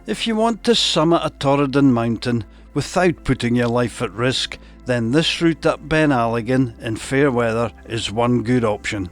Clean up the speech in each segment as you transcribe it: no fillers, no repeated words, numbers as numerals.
If you want to summit a Torridon mountain without putting your life at risk, then this route up Beinn Alligin in fair weather is one good option.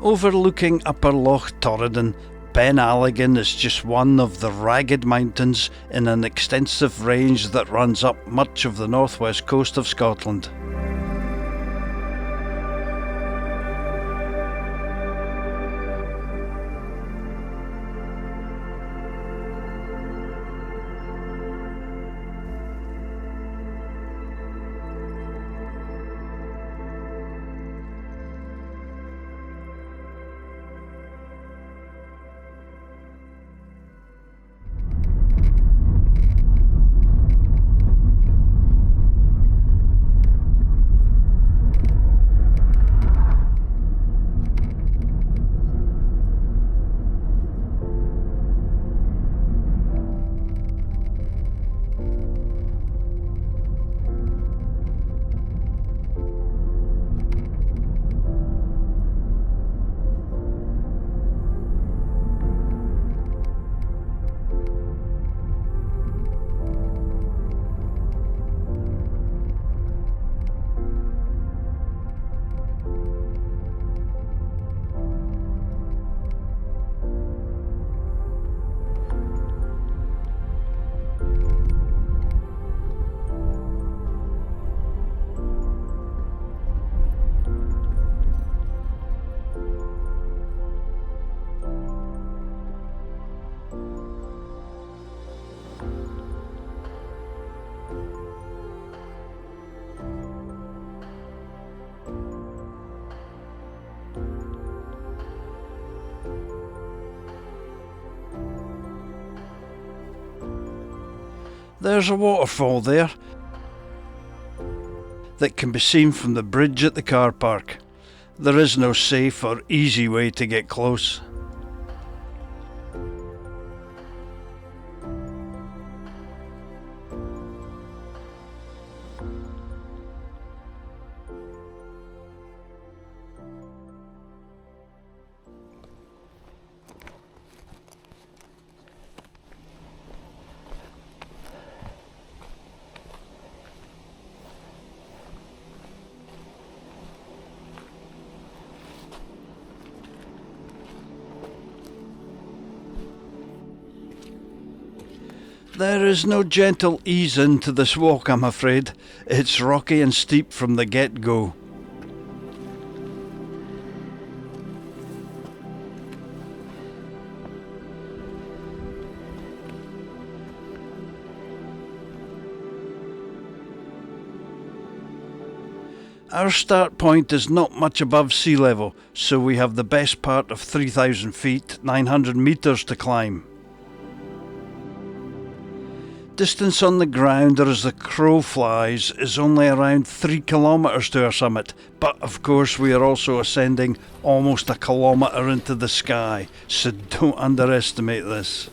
Overlooking Upper Loch Torridon, Beinn Alligin is just one of the ragged mountains in an extensive range that runs up much of the northwest coast of Scotland. There's a waterfall there that can be seen from the bridge at the car park. There is no safe or easy way to get close. There is no gentle ease into this walk, I'm afraid. It's rocky and steep from the get-go. Our start point is not much above sea level, so we have the best part of 3,000 feet, 900 metres to climb. Distance on the ground, or as the crow flies, is only around 3 kilometres to our summit, but of course we are also ascending almost a kilometre into the sky, so don't underestimate this.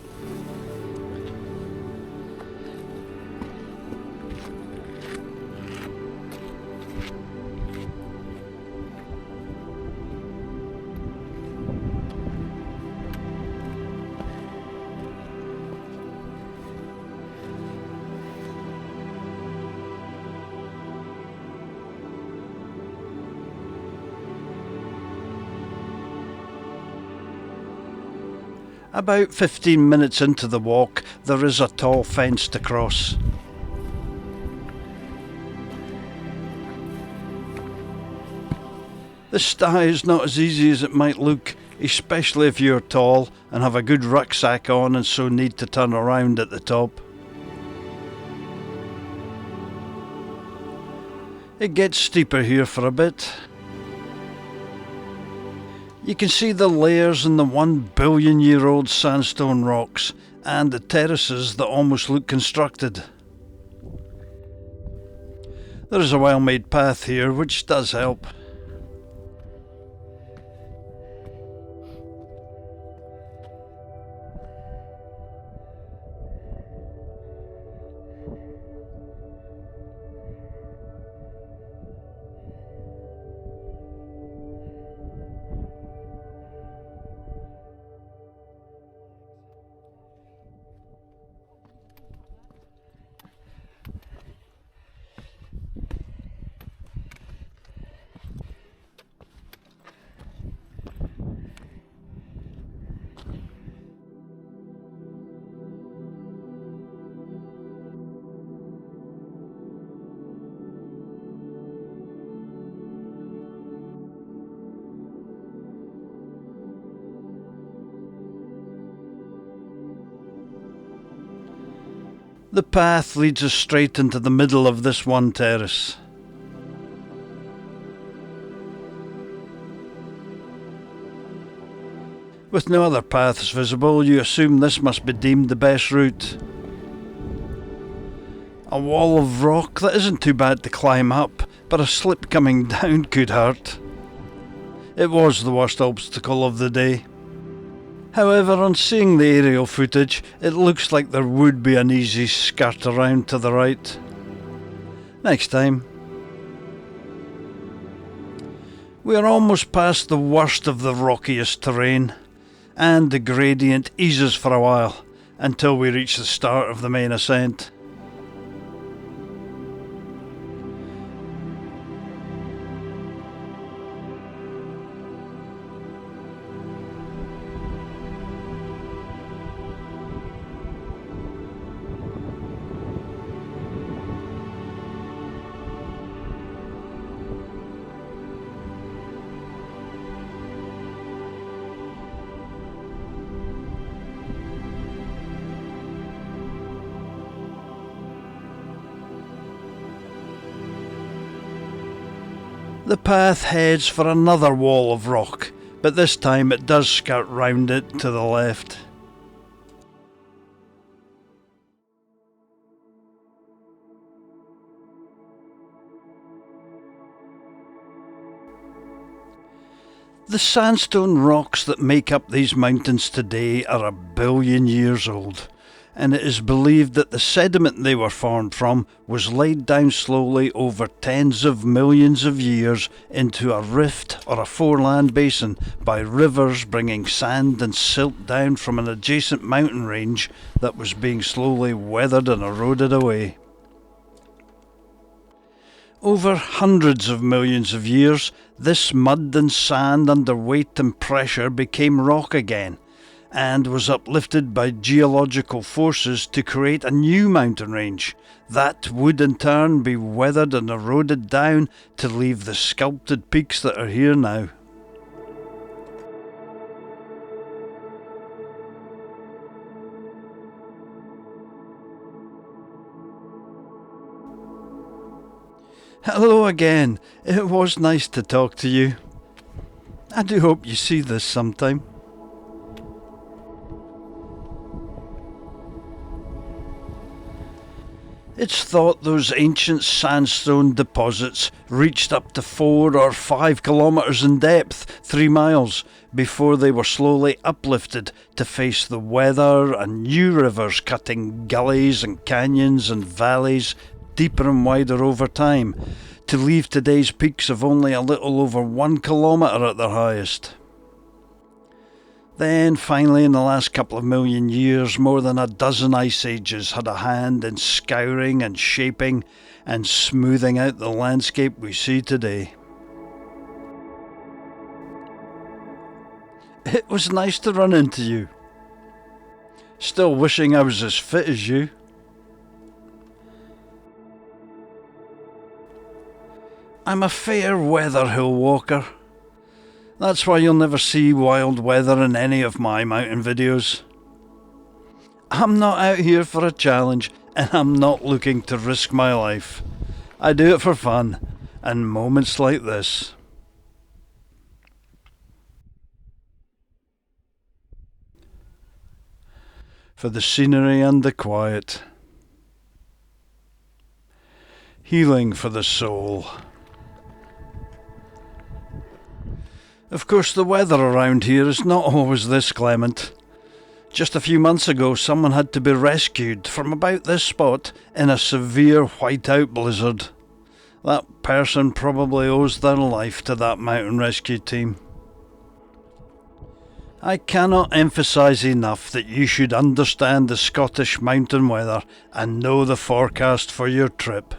About 15 minutes into the walk, there is a tall fence to cross. The stye is not as easy as it might look, especially if you're tall and have a good rucksack on and so need to turn around at the top. It gets steeper here for a bit. You can see the layers in the 1 billion year old sandstone rocks and the terraces that almost look constructed. There is a well-made path here which does help. The path leads us straight into the middle of this one terrace. With no other paths visible, you assume this must be deemed the best route. A wall of rock that isn't too bad to climb up, but a slip coming down could hurt. It was the worst obstacle of the day. However, on seeing the aerial footage, it looks like there would be an easy skirt around to the right. Next time. We are almost past the worst of the rockiest terrain, and the gradient eases for a while, until we reach the start of the main ascent. The path heads for another wall of rock, but this time it does skirt round it to the left. The sandstone rocks that make up these mountains today are 1 billion years old, and it is believed that the sediment they were formed from was laid down slowly over tens of millions of years into a rift or a foreland basin by rivers bringing sand and silt down from an adjacent mountain range that was being slowly weathered and eroded away. Over hundreds of millions of years, this mud and sand under weight and pressure became rock again, and was uplifted by geological forces to create a new mountain range that would in turn be weathered and eroded down to leave the sculpted peaks that are here now. Hello again, it was nice to talk to you. I do hope you see this sometime. It's thought those ancient sandstone deposits reached up to 4 or 5 kilometres in depth, 3 miles, before they were slowly uplifted to face the weather and new rivers cutting gullies and canyons and valleys deeper and wider over time, to leave today's peaks of only a little over 1 kilometre at their highest. Then finally in the last couple of million years, more than a dozen ice ages had a hand in scouring and shaping and smoothing out the landscape we see today. It was nice to run into you. Still wishing I was as fit as you. I'm a fair weather hill walker. That's why you'll never see wild weather in any of my mountain videos. I'm not out here for a challenge, and I'm not looking to risk my life. I do it for fun, and moments like this. For the scenery and the quiet. Healing for the soul. Of course, the weather around here is not always this clement. Just a few months ago, someone had to be rescued from about this spot in a severe whiteout blizzard. That person probably owes their life to that mountain rescue team. I cannot emphasise enough that you should understand the Scottish mountain weather and know the forecast for your trip.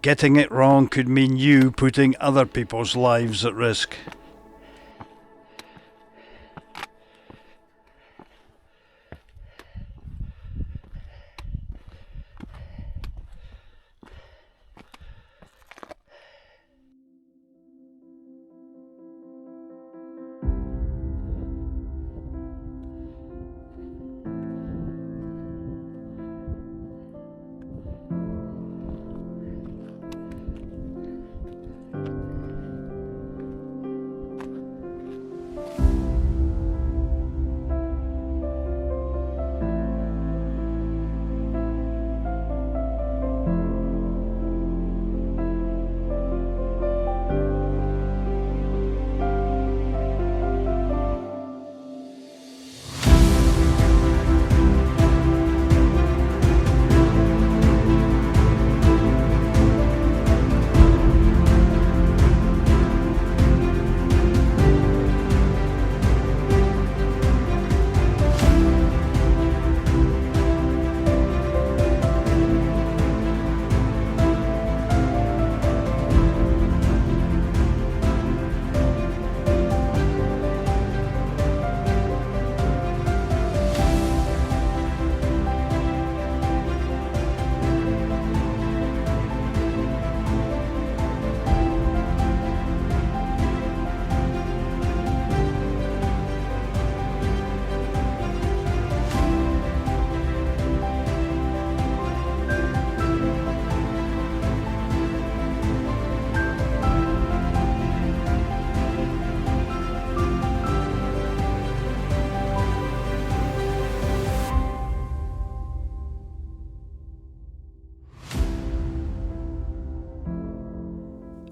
Getting it wrong could mean you putting other people's lives at risk.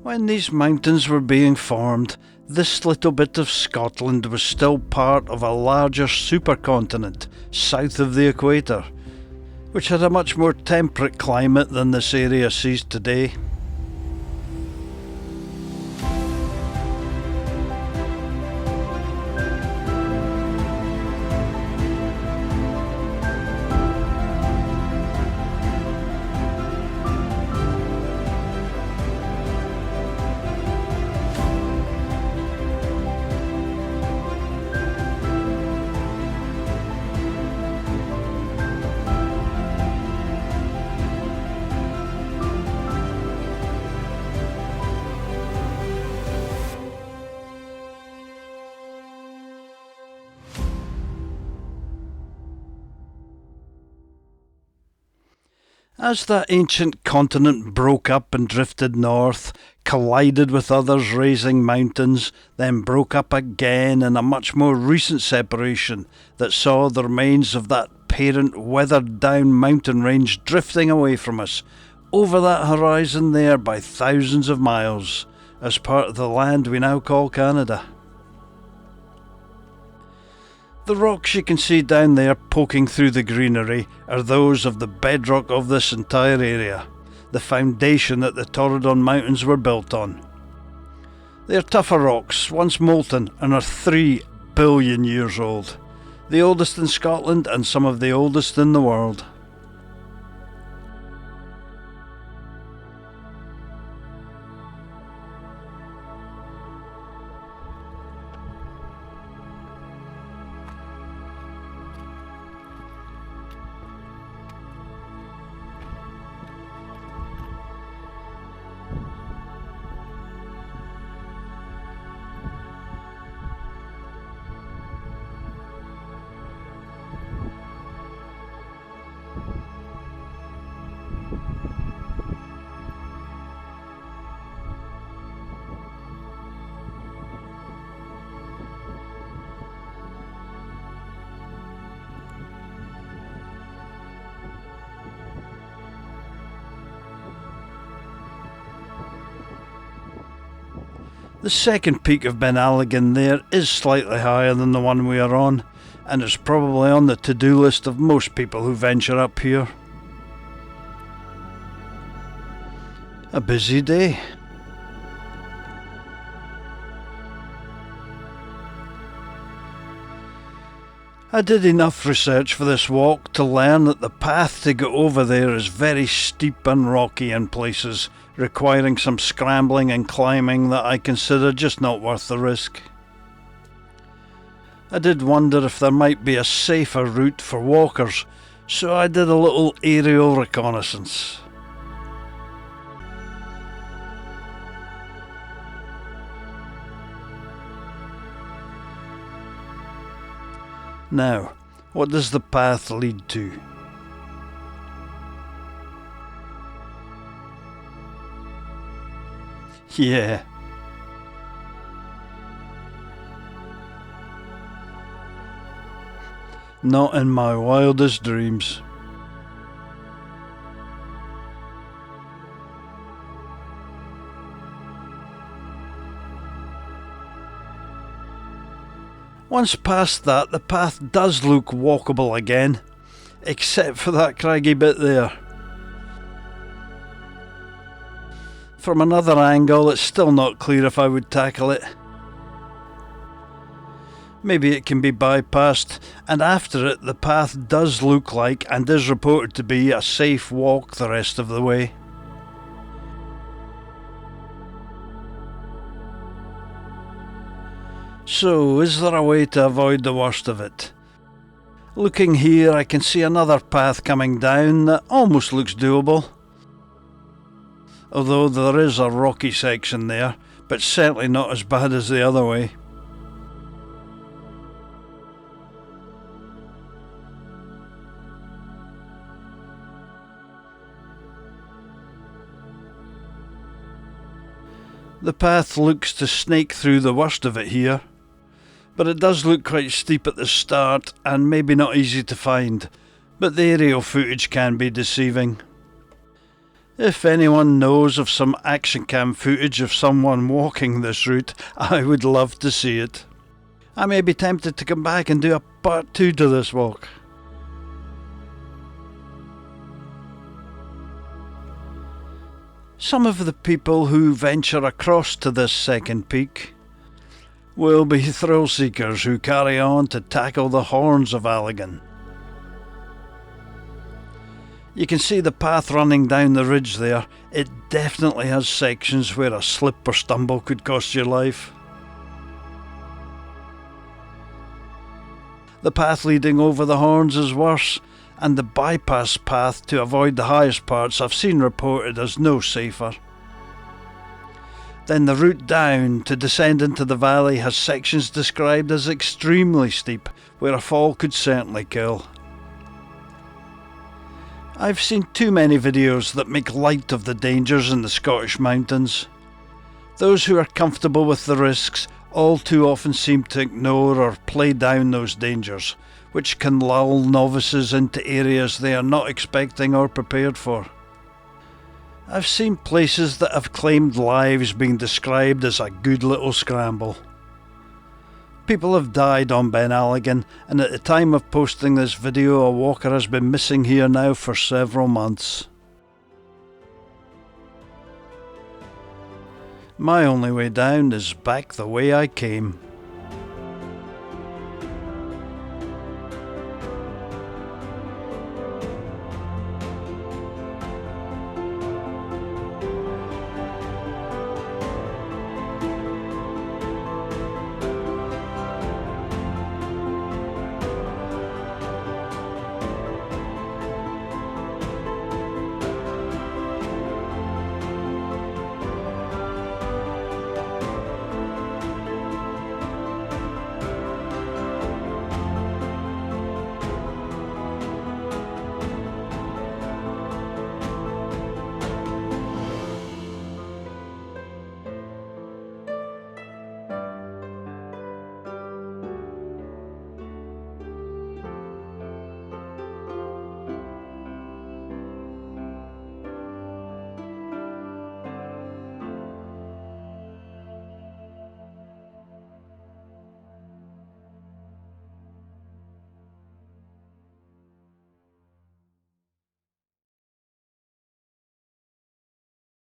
When these mountains were being formed, this little bit of Scotland was still part of a larger supercontinent south of the equator, which had a much more temperate climate than this area sees today. As that ancient continent broke up and drifted north, collided with others raising mountains, then broke up again in a much more recent separation that saw the remains of that parent weathered down mountain range drifting away from us, over that horizon there by thousands of miles, as part of the land we now call Canada. The rocks you can see down there poking through the greenery are those of the bedrock of this entire area, the foundation that the Torridon Mountains were built on. They are tougher rocks, once molten, and are 3 billion years old, the oldest in Scotland and some of the oldest in the world. The second peak of Beinn Alligin there is slightly higher than the one we are on, and it's probably on the to-do list of most people who venture up here. A busy day. I did enough research for this walk to learn that the path to get over there is very steep and rocky in places, requiring some scrambling and climbing that I consider just not worth the risk. I did wonder if there might be a safer route for walkers, so I did a little aerial reconnaissance. Now, what does the path lead to? Yeah. Not in my wildest dreams. Once past that, the path does look walkable again, except for that craggy bit there. From another angle, it's still not clear if I would tackle it. Maybe it can be bypassed, and after it the path does look like, and is reported to be, a safe walk the rest of the way. So, is there a way to avoid the worst of it? Looking here, I can see another path coming down that almost looks doable. Although there is a rocky section there, but certainly not as bad as the other way. The path looks to snake through the worst of it here, but it does look quite steep at the start and maybe not easy to find, but the aerial footage can be deceiving. If anyone knows of some action cam footage of someone walking this route, I would love to see it. I may be tempted to come back and do a part 2 to this walk. Some of the people who venture across to this second peak will be thrill seekers who carry on to tackle the horns of Alligin. You can see the path running down the ridge there. It definitely has sections where a slip or stumble could cost your life. The path leading over the horns is worse, and the bypass path to avoid the highest parts I've seen reported as no safer. Then the route down to descend into the valley has sections described as extremely steep, where a fall could certainly kill. I've seen too many videos that make light of the dangers in the Scottish mountains. Those who are comfortable with the risks all too often seem to ignore or play down those dangers, which can lull novices into areas they are not expecting or prepared for. I've seen places that have claimed lives being described as a good little scramble. People have died on Beinn Alligin, and at the time of posting this video a walker has been missing here now for several months. My only way down is back the way I came.